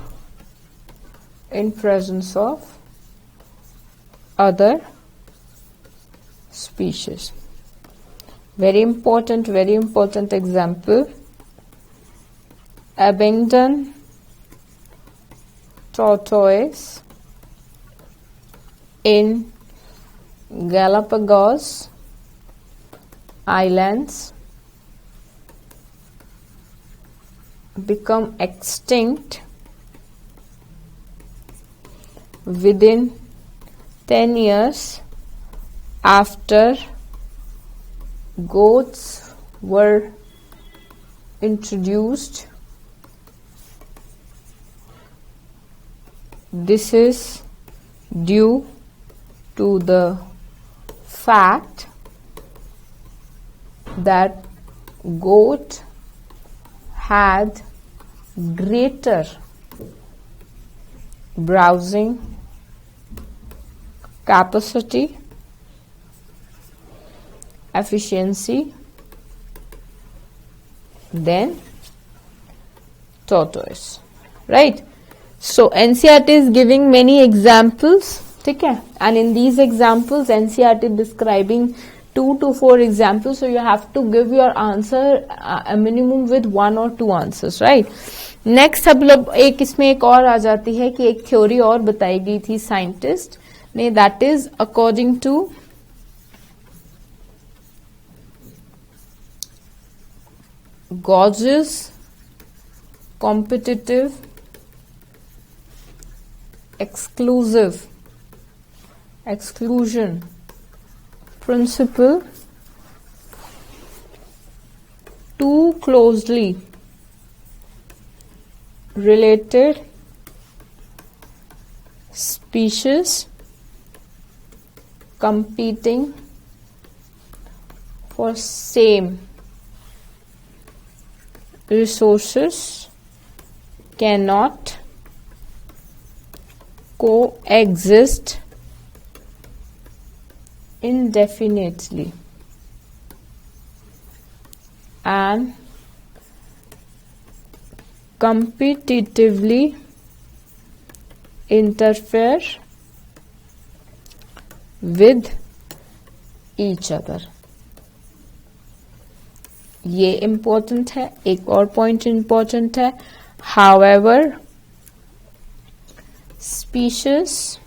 in presence of other species. Very important example, abandoned tortoise in Galapagos Islands become extinct within 10 years after goats were introduced. This is due to the fact that goat had greater browsing capacity, efficiency, then tortoise, right? So NCERT is giving many examples, ठीक है, and in these examples NCERT describing 2 to 4 examples, so you have to give your answer a minimum with 1 or 2 answers, right? Next अब लोग एक इसमें एक और आ जाती है कि एक थ्योरी और बताई गई थी साइंटिस्ट ने, that is according to Gauge's competitive exclusion principle, too closely related species competing for same resources cannot coexist indefinitely and competitively interfere with each other. ये इम्पोर्टेंट है. एक और पॉइंट इम्पोर्टेंट है, however species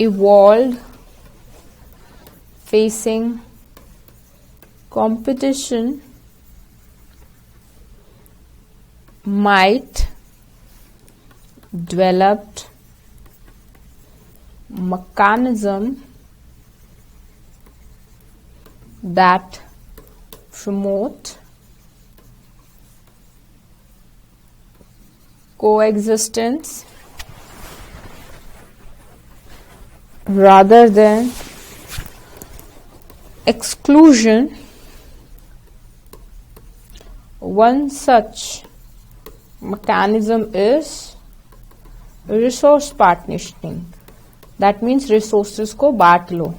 evolved facing competition might develop mechanism that promote coexistence rather than exclusion. One such mechanism is resource partitioning. That means resources को बांट लो.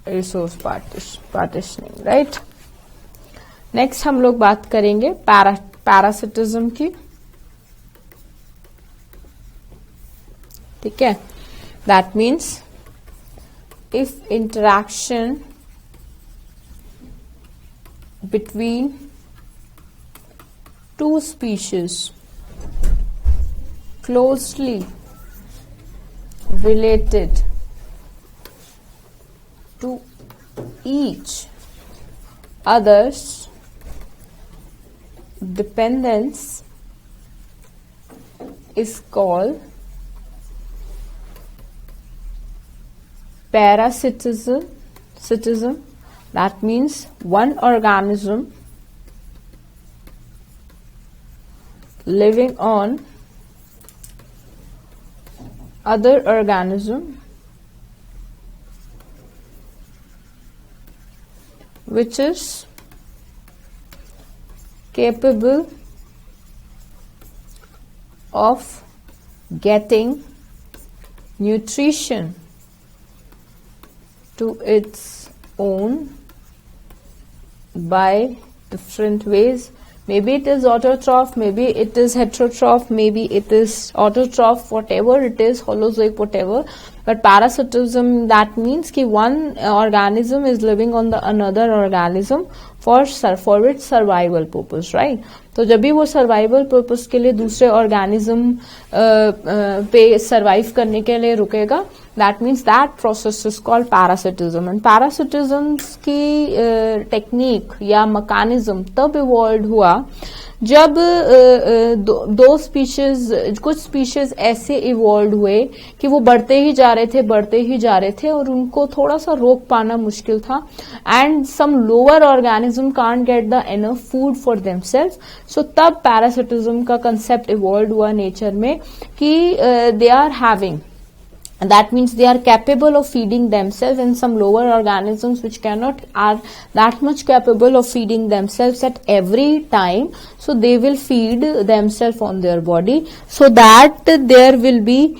Resource partitioning, right. Next हम लोग बात करेंगे पैरासिटिज्म की, ठीक है. That means if interaction between two species closely related to each other's dependence is called parasitism. That means one organism living on other organism which is capable of getting nutrition to its own by different ways. Maybe it is autotroph, maybe it is heterotroph, maybe it is autotroph, whatever it is, holozoic, whatever. But parasitism, that means कि one organism is living on the another organism for its survival purpose, right? तो जब भी वो survival purpose के लिए दूसरे organism पे survive करने के लिए रुकेगा, that means that process is called parasitism. And parasitism की टेक्निक या मैकेनिज्म तब इवॉल्व हुआ जब दो स्पीशीज, कुछ स्पीशीज ऐसे इवॉल्व हुए कि वो बढ़ते ही जा रहे थे और उनको थोड़ा सा रोक पाना मुश्किल था. And some lower organism can't get the enough food for themself. So तब पैरासिटिज्म का कंसेप्ट इवॉल्व हुआ नेचर में कि they are having That means they are capable of feeding themselves, and some lower organisms which cannot are that much capable of feeding themselves at every time. So they will feed themselves on their body, so that there will be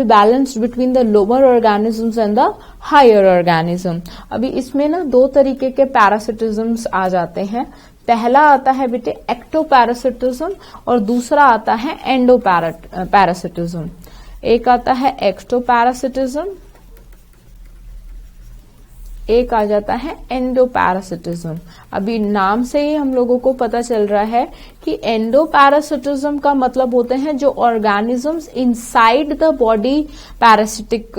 balance between the lower organisms and the higher organism. अभी इसमें ना दो तरीके के पैरासिटिज्म्स आ जाते हैं. पहला आता है बेटे एक्टोपैरासिटिज्म और दूसरा आता है एंडोपैरासिटिज्म. एक आता है एक्टोपैरासिटिज्म, एक आ जाता है एंडोपैरासिटिज्म. अभी नाम से ही हम लोगों को पता चल रहा है कि एंडोपैरासिटिज्म का मतलब होते हैं जो organisms inside the body parasitic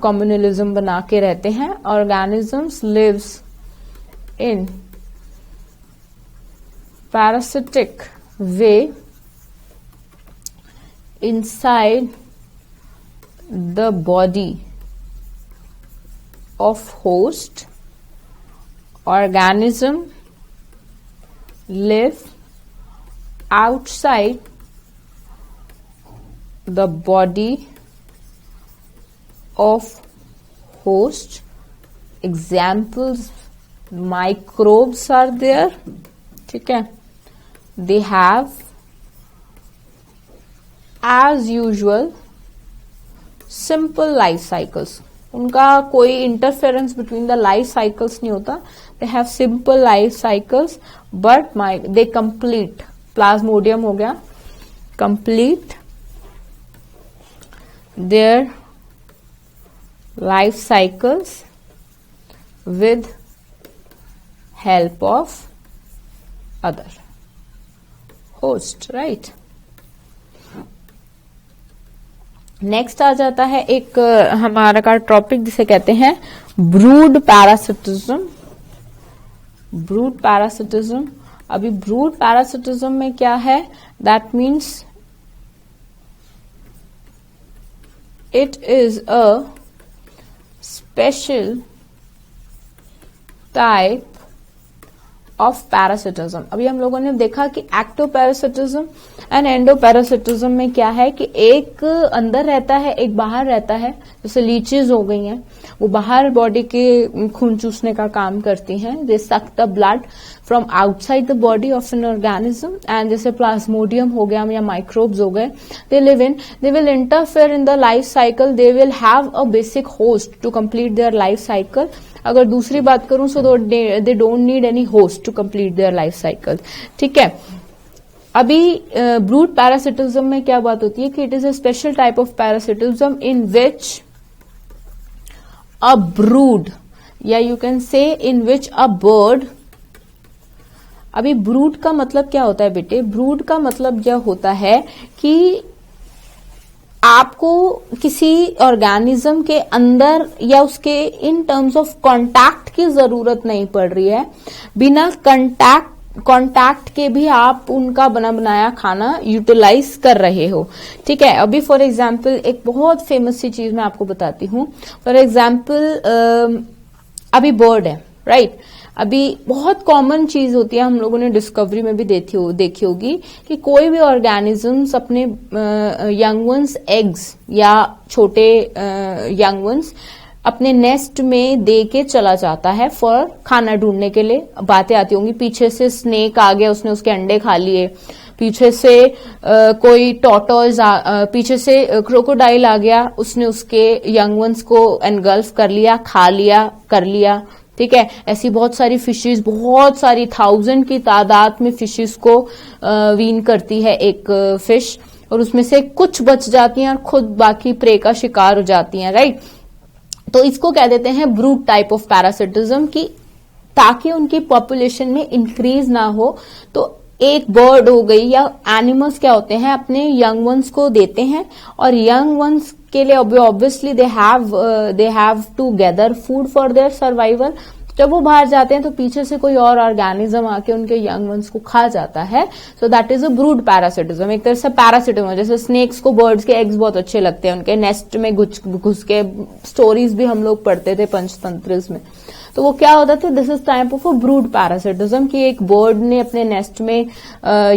communalism बना के रहते हैं. Organisms lives in parasitic way inside the body of host. Organism live outside the body of host. Examples, microbes are there. ठीक है. They have as usual simple life cycles. उनका कोई interference between the life cycles नहीं होता. They have simple life cycles but they complete. Plasmodium हो गया, complete their life cycles with help of other host. Right. Next आ जाता है एक हमारा का टॉपिक जिसे कहते हैं ब्रूड पैरासिटिज्म. Brood parasitism. अभी ब्रूड पैरासिटिज्म में क्या है? That means it is a special type of parasitism. अभी हम लोगों ने देखा कि एक्टोपैरासिटिज्म एंड एंडोपैरासिटिज्म में क्या है कि एक अंदर रहता है, एक बाहर रहता है. जैसे लीचेस हो गई हैं, वो बाहर बॉडी के खून चूसने का काम करती हैं. They suck the blood from outside the body of an organism. And जैसे प्लाज्मोडियम हो गया या माइक्रोब्स हो गए, they will interfere in the life cycle. They will have a basic host to complete their life cycle. अगर दूसरी बात करूं so they don't need any host to complete their life cycle. ठीक है. अभी ब्रूड पैरासिटिज्म में क्या बात होती है कि it is a special type of parasitism in which a brood या you can say in which a bird. अभी ब्रूड का मतलब क्या होता है बेटे? ब्रूड का मतलब यह होता है कि आपको किसी ऑर्गेनिज्म के अंदर या उसके इन टर्म्स ऑफ कांटेक्ट की जरूरत नहीं पड़ रही है. बिना कांटेक्ट के भी आप उनका बना बनाया खाना यूटिलाइज कर रहे हो. ठीक है. अभी फॉर एग्जाम्पल एक बहुत फेमस सी चीज मैं आपको बताती हूँ. फॉर एग्जाम्पल अभी बर्ड है, राइट. अभी बहुत कॉमन चीज होती है, हम लोगों ने डिस्कवरी में भी देखी होगी कि कोई भी ऑर्गेनिजम्स अपने यंग वंस एग्स या छोटे यंग वंस अपने नेस्ट में दे के चला जाता है फॉर खाना ढूंढने के लिए. बातें आती होंगी, पीछे से स्नेक आ गया, उसने उसके अंडे खा लिए. पीछे से कोई टॉर्टोइज, पीछे से क्रोकोडाइल आ गया, उसने उसके यंग वंस को एनगल्फ कर लिया, खा लिया, कर लिया. ठीक है. ऐसी बहुत सारी फिशेस, बहुत सारी 1000 की तादाद में फिशेस को वीन करती है एक फिश, और उसमें से कुछ बच जाती हैं और खुद बाकी प्रे का शिकार हो जाती हैं. राइट. तो इसको कह देते हैं ब्रूड टाइप ऑफ पैरासिटिज्म, की ताकि उनकी पॉपुलेशन में इंक्रीज ना हो. तो एक बर्ड हो गई या एनिमल्स क्या होते हैं, अपने यंग वंस को देते हैं, और यंग वंस के लिए obviously they have to gather food for their survival. जब वो बाहर जाते हैं तो पीछे से कोई और ऑर्गेनिज्म आके उनके यंग वंस को खा जाता है. So that is a brood parasitism. एक तरह से पैरासिटिज्म, जैसे स्नेक्स को बर्ड्स के एग्स बहुत अच्छे लगते हैं, उनके नेस्ट में घुस के स्टोरीज भी हम लोग पढ़ते थे पंचतंत्र में. तो वो क्या होता था, this is type of a brood parasitism, कि एक बर्ड ने अपने नेस्ट में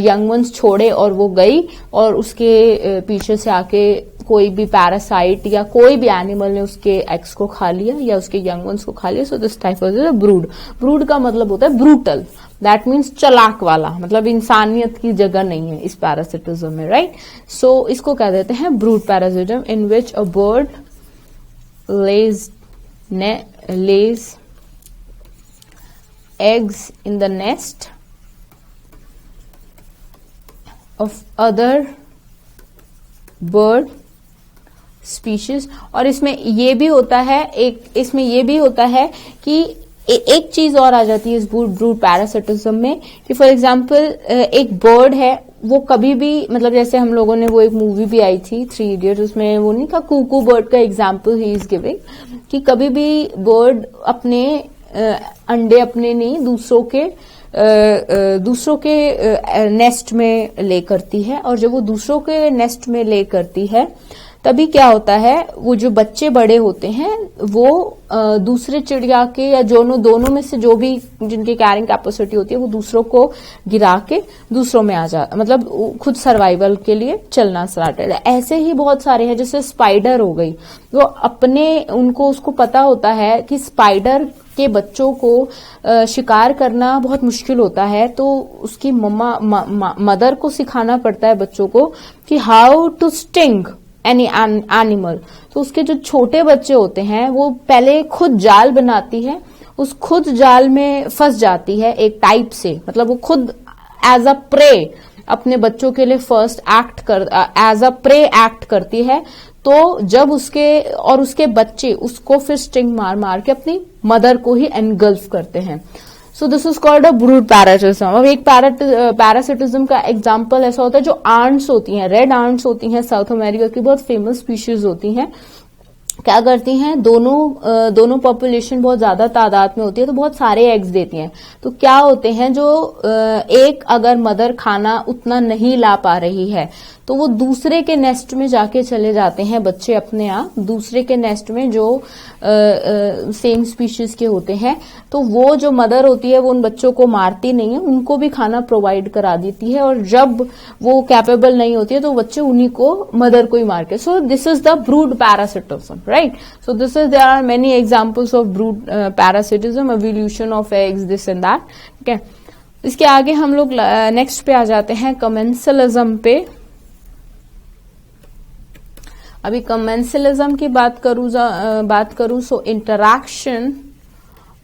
यंग वंस छोड़े और वो गई और उसके पीछे से आके कोई भी पैरासाइट या कोई भी एनिमल ने उसके एग्स को खा लिया या उसके यंग वंस को खा लिया, सो this type of brood. Brood का मतलब होता है ब्रूटल, दैट मीन्स चालाक वाला, मतलब इंसानियत की जगह नहीं है इस पैरासिटिज्म में, राइट। सो इसको कह देते हैं brood parasitism, in which a bird lays eggs in the nest of other bird species। और इसमें ये भी होता है, इसमें ये भी होता है कि एक चीज और आ जाती है इस ब्रूड पैरासिटिज्म में कि फॉर एग्जाम्पल एक बर्ड है, वो कभी भी, मतलब जैसे हम लोगों ने वो एक मूवी भी आई थी 3 इडियट्स, उसमें वो नहीं था कुकू बर्ड का एग्जाम्पल ही इज गिविंग कि कभी भी बर्ड अपने अंडे अपने नहीं दूसरों के नेस्ट में ले करती है, और जब वो दूसरों के नेस्ट में ले करती है तभी क्या होता है, वो जो बच्चे बड़े होते हैं वो दूसरे चिड़िया के या दोनों में से जो भी जिनकी कैरिंग कैपेसिटी होती है वो दूसरों को गिरा के दूसरों में आ जा, मतलब खुद सर्वाइवल के लिए चलना स्टार्ट है। ऐसे ही बहुत सारे हैं, जैसे स्पाइडर हो गई, वो उसको पता होता है कि स्पाइडर के बच्चों को शिकार करना बहुत मुश्किल होता है, तो उसकी मदर को सिखाना पड़ता है बच्चों को कि how to sting any animal. तो उसके जो छोटे बच्चे होते हैं वो पहले खुद जाल बनाती है, उस खुद जाल में फंस जाती है एक टाइप से, मतलब वो खुद एज अ प्रे अपने बच्चों के लिए first as a prey act करती है। तो जब उसके बच्चे उसको फिर स्टिंग मार मार के अपनी मदर को ही एनगल्फ करते हैं। सो this is called a brood parasitism. अब एक पैरासिटिज्म का एग्जाम्पल ऐसा होता है, जो आंट्स होती हैं, रेड आंट्स होती हैं, साउथ अमेरिका की बहुत फेमस स्पीशीज होती हैं, क्या करती हैं, दोनों पॉपुलेशन बहुत ज्यादा तादाद में होती है तो बहुत सारे एग्स देती हैं। तो क्या होते हैं, जो एक अगर मदर खाना उतना नहीं ला पा रही है तो वो दूसरे के नेस्ट में जाके चले जाते हैं बच्चे अपने आप, दूसरे के नेस्ट में जो सेम स्पीशीज के होते हैं। तो वो जो मदर होती है वो उन बच्चों को मारती नहीं है, उनको भी खाना प्रोवाइड करा देती है, और जब वो कैपेबल नहीं होती है तो बच्चे उन्हीं को, मदर को ही मार के। So this is the brood parasitism, right. So there are many examples of brood parasitism, evolution of eggs, this and that, ठीक है। इसके आगे हम लोग नेक्स्ट पे आ जाते हैं, कमेंसलिज्म पे। अभी कमेंसलिज्म की बात करूं so interaction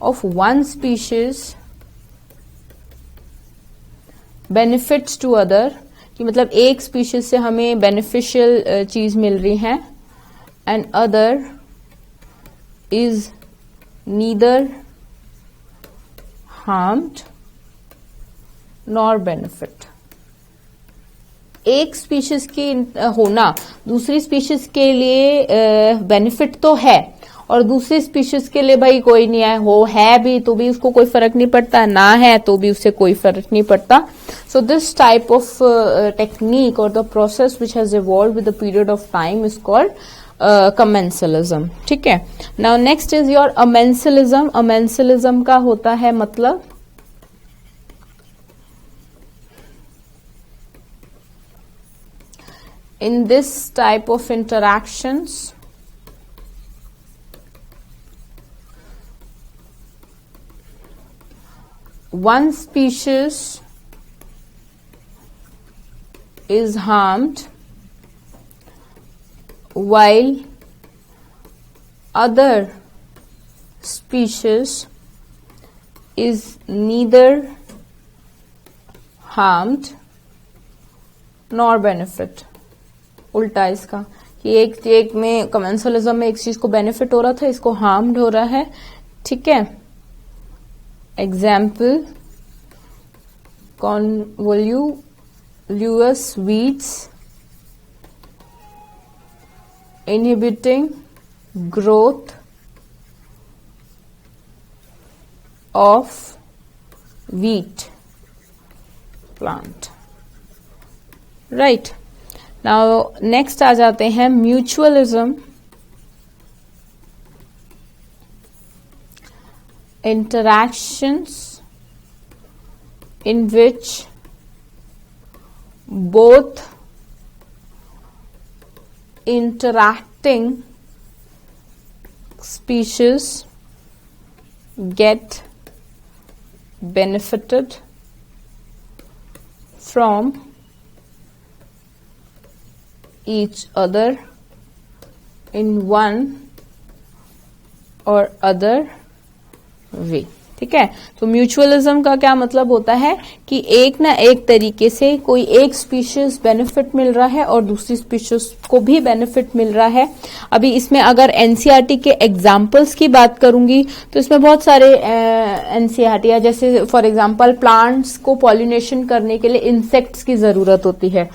of one species benefits to other, कि मतलब एक स्पीशीज से हमें बेनिफिशियल चीज मिल रही है, and other is neither harmed nor benefit. एक स्पीशीज की होना दूसरी स्पीशीज के लिए बेनिफिट तो है, और दूसरी स्पीशीज के लिए भाई कोई नहीं है भी तो भी उसको कोई फर्क नहीं पड़ता, ना है तो भी उससे कोई फर्क नहीं पड़ता। So this type of technique और the process which has evolved with the period of time is called commensalism, ठीक है। Now next is your amensalism. Amensalism का होता है मतलब in this type of interactions one species is harmed while other species is neither harmed nor benefit। उल्टा इसका कि एक में कमेंसलिज्म में एक चीज को बेनिफिट हो रहा था, इसको हार्म्ड हो रहा है, ठीक है। Example, convolvulus weeds inhibiting growth of wheat plant, right। Now next आ जाते हैं mutualism. Interactions in which both interacting species get benefited from each other in one or other way। ठीक है, तो म्यूचुअलिज्म का क्या मतलब होता है कि एक ना एक तरीके से कोई एक स्पीशीज बेनिफिट मिल रहा है और दूसरी स्पीशीज को भी बेनिफिट मिल रहा है। अभी इसमें अगर एनसीईआरटी के एग्जाम्पल्स की बात करूंगी तो इसमें बहुत सारे एनसीईआरटी, जैसे फॉर एग्जांपल प्लांट्स को पॉलिनेशन करने के लिए इंसेक्ट्स की जरूरत होती है।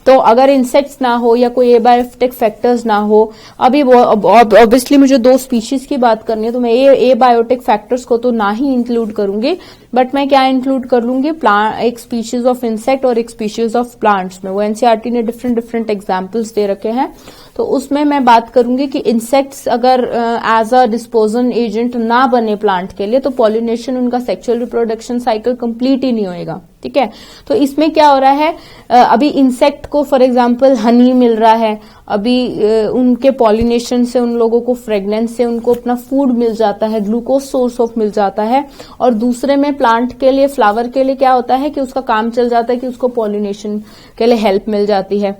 तो अगर इंसेक्ट्स ना हो या कोई एबायोटिक फैक्टर्स ना हो, अभी ऑब्वियसली मुझे दो स्पीशीज की बात करनी है तो मैं एबायोटिक फैक्टर्स को तो ना ही इंक्लूड करूंगी, बट मैं क्या इंक्लूड कर लूंगी, एक स्पीशीज ऑफ इंसेक्ट और एक स्पीशीज ऑफ प्लांट्स में। वो एनसीईआरटी ने डिफरेंट एग्जांपल्स दे रखे हैं, तो उसमें मैं बात करूंगी कि इंसेक्ट्स अगर एज अ डिस्पोजल एजेंट ना बने प्लांट के लिए तो पॉलिनेशन, उनका सेक्सुअल रिप्रोडक्शन साइकिल कंप्लीट ही नहीं होएगा। ठीक है, तो इसमें क्या हो रहा है, अभी इंसेक्ट को फॉर एग्जांपल हनी मिल रहा है, अभी उनके पॉलिनेशन से उन लोगों को फ्रेग्रेंस से उनको अपना फूड मिल जाता है, ग्लूकोज सोर्स ऑफ मिल जाता है, और दूसरे में प्लांट के लिए, फ्लावर के लिए क्या होता है कि उसका काम चल जाता है कि उसको पॉलिनेशन के लिए हेल्प मिल जाती है।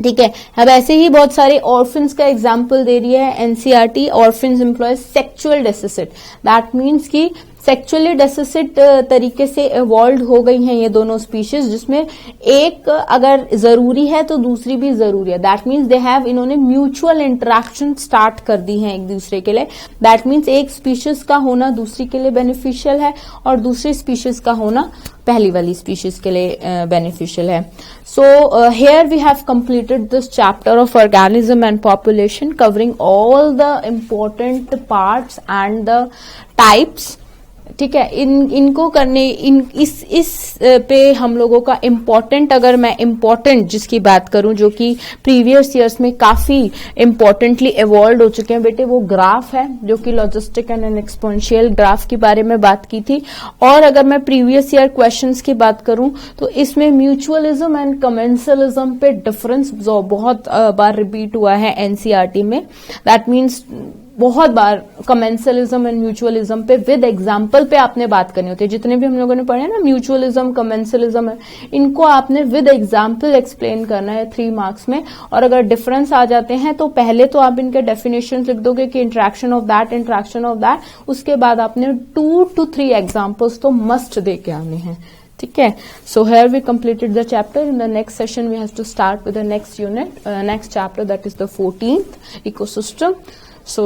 ठीक है, अब ऐसे ही बहुत सारे ऑर्फन्स का एग्जाम्पल दे रही है NCERT. Orphans employ sexual deficit, that means कि सेक्सुअली डेफिसिट तरीके से इवॉल्व हो गई हैं ये दोनों स्पीशीज, जिसमें एक अगर जरूरी है तो दूसरी भी जरूरी है। दैट मीन्स दे हैव, इन्होंने म्यूचुअल इंटरेक्शन स्टार्ट कर दी है एक दूसरे के लिए। दैट मीन्स एक स्पीशीज का होना दूसरी के लिए बेनिफिशियल है और दूसरी स्पीशीज का होना पहली वाली स्पीशीज के लिए बेनिफिशियल है। So here we have completed this chapter of organism and population, covering all the important parts and the types. ठीक है, इनको करने इस पे हम लोगों का इम्पोर्टेंट, अगर मैं इम्पोर्टेंट जिसकी बात करूं जो कि प्रीवियस ईयर्स में काफी इम्पोर्टेंटली इवॉल्व हो चुके हैं बेटे, वो ग्राफ है जो कि logistic and N exponential graph के बारे में बात की थी। और अगर मैं प्रीवियस ईयर क्वेश्चंस की बात करूं तो इसमें म्यूचुअलिज्म एंड कमेंसलिज्म पे डिफरेंस बहुत बार रिपीट हुआ है एनसीईआरटी में। दैट मीन्स बहुत बार कमेंसलिज्म एंड म्यूचुअलिज्म पे विद एग्जाम्पल पे आपने बात करनी होती है। जितने भी हम लोगों ने पढ़े ना, म्यूचुअलिज्म, कमेंसलिज्म है, इनको आपने विद एग्जाम्पल एक्सप्लेन करना है 3 मार्क्स में। और अगर डिफरेंस आ जाते हैं तो पहले तो आप इनके डेफिनेशन लिख दोगे कि इंट्रैक्शन ऑफ दैट, उसके बाद आपने 2 to 3 एग्जाम्पल्स तो मस्ट दे के आने हैं। ठीक है, so here we completed the chapter. In the next session we have to start with the next unit, next chapter, that is the 14th, ecosystem. So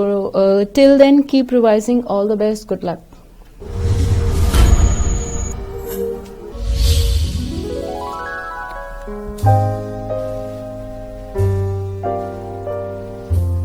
till then, keep revising. All the best. Good luck.